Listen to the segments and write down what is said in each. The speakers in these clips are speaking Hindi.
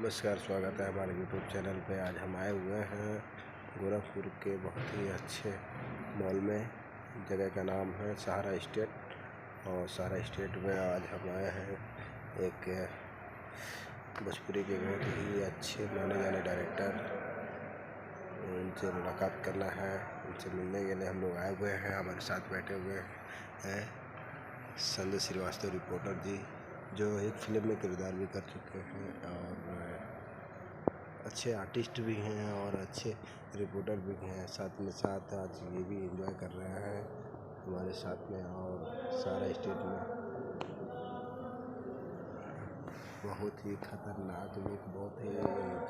नमस्कार, स्वागत है हमारे यूट्यूब चैनल पे। आज हम आए हुए हैं गोरखपुर के बहुत ही अच्छे मॉल में। जगह का नाम है सहारा स्टेट। और सहारा स्टेट में आज हम आए हैं एक भोजपुरी के बहुत ही अच्छे माने जाने डायरेक्टर, उनसे मुलाकात करना है। उनसे मिलने के लिए हम लोग आए हुए हैं। हमारे साथ बैठे हुए हैं संजय श्रीवास्तव रिपोर्टर जी, जो एक फिल्म में किरदार भी कर चुके हैं और अच्छे आर्टिस्ट भी हैं और अच्छे रिपोर्टर भी हैं। साथ में साथ आज ये भी एंजॉय कर रहे हैं हमारे साथ में। और सारा स्टेट में बहुत ही खतरनाक लुक, बहुत ही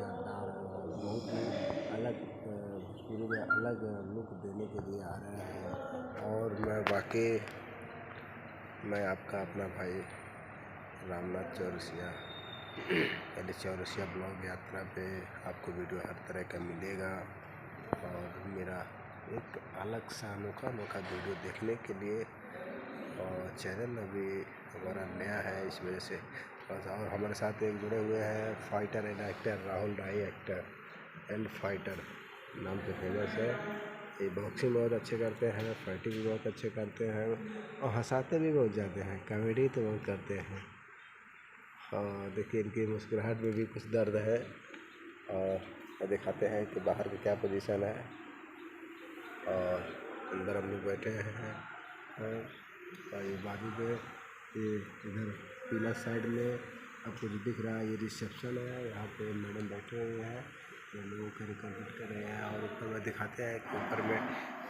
जानदार और बहुत ही अलग भोजपुरी में अलग लुक देने के लिए आ रहे हैं। और मैं आपका अपना भाई रामनाथ चौरसिया, पहले चौरसिया ब्लॉग यात्रा पे आपको वीडियो हर तरह का मिलेगा। और मेरा एक अलग सा अनोखा वीडियो देखने के लिए, और चैनल अभी हमारा नया है इस वजह से। और हमारे साथ एक जुड़े हुए हैं fighter and actor Rahul Rai, actor and fighter नाम से फेमस है। ये बॉक्सिंग बहुत अच्छे करते हैं, फाइटिंग भी बहुत अच्छे करते हैं और हंसाते भी बहुत ज़्यादा हैं, कॉमेडी तो बहुत करते हैं। और देखिए इनकी मुस्कुराहट में भी कुछ दर्द है। और दिखाते हैं कि बाहर की क्या पोजीशन है और अंदर हम लोग बैठे हैं। और ये बाजू में ये इधर पीला साइड में आपको जो दिख रहा है ये रिसेप्शन है। यहाँ पे मैडम बैठे हुए हैं, ये लोगों का रिकॉर्ड कर रहे हैं। और ऊपर में दिखाते हैं कि ऊपर में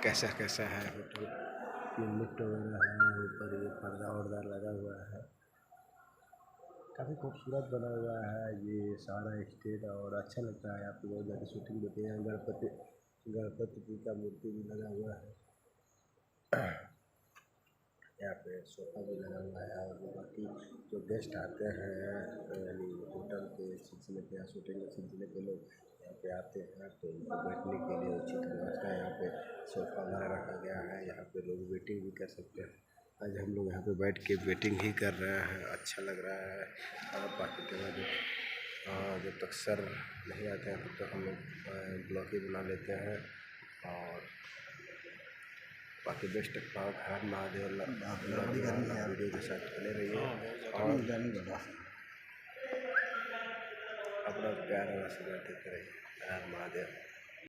कैसा है होटल, ये लिफ्ट वगैरह है। ऊपर ये पर्दा वर्दा लगा हुआ है, काफ़ी खूबसूरत बना हुआ है ये सारा स्टेट। और अच्छा लगता है, यहाँ पे बहुत ज़्यादा शूटिंग होती है। गणपति जी का मूर्ति भी लगा हुआ है। यहाँ पे सोफा भी लगा हुआ है। और बाकी जो गेस्ट आते हैं यानी होटल के सिलसिले पे या शूटिंग के सिलसिले पे लोग यहाँ पे आते हैं, तो उनको बैठने के लिए उचित व्यवस्था है। यहाँ पे सोफा वगैरह रखा गया है, यहाँ पे लोग वेटिंग भी कर सकते हैं। आज हम लोग यहाँ पे बैठ के वेटिंग ही कर रहे हैं, अच्छा लग रहा है। और बाकी जब तक सर नहीं आते हैं तब तक हम लोग ब्लॉग ही बना लेते हैं। और बाकी बेस्ट हर महादेव वीडियो के साथ बने रहिए और अपना प्यार और आशीर्वाद देते रहिए। हर महादेव।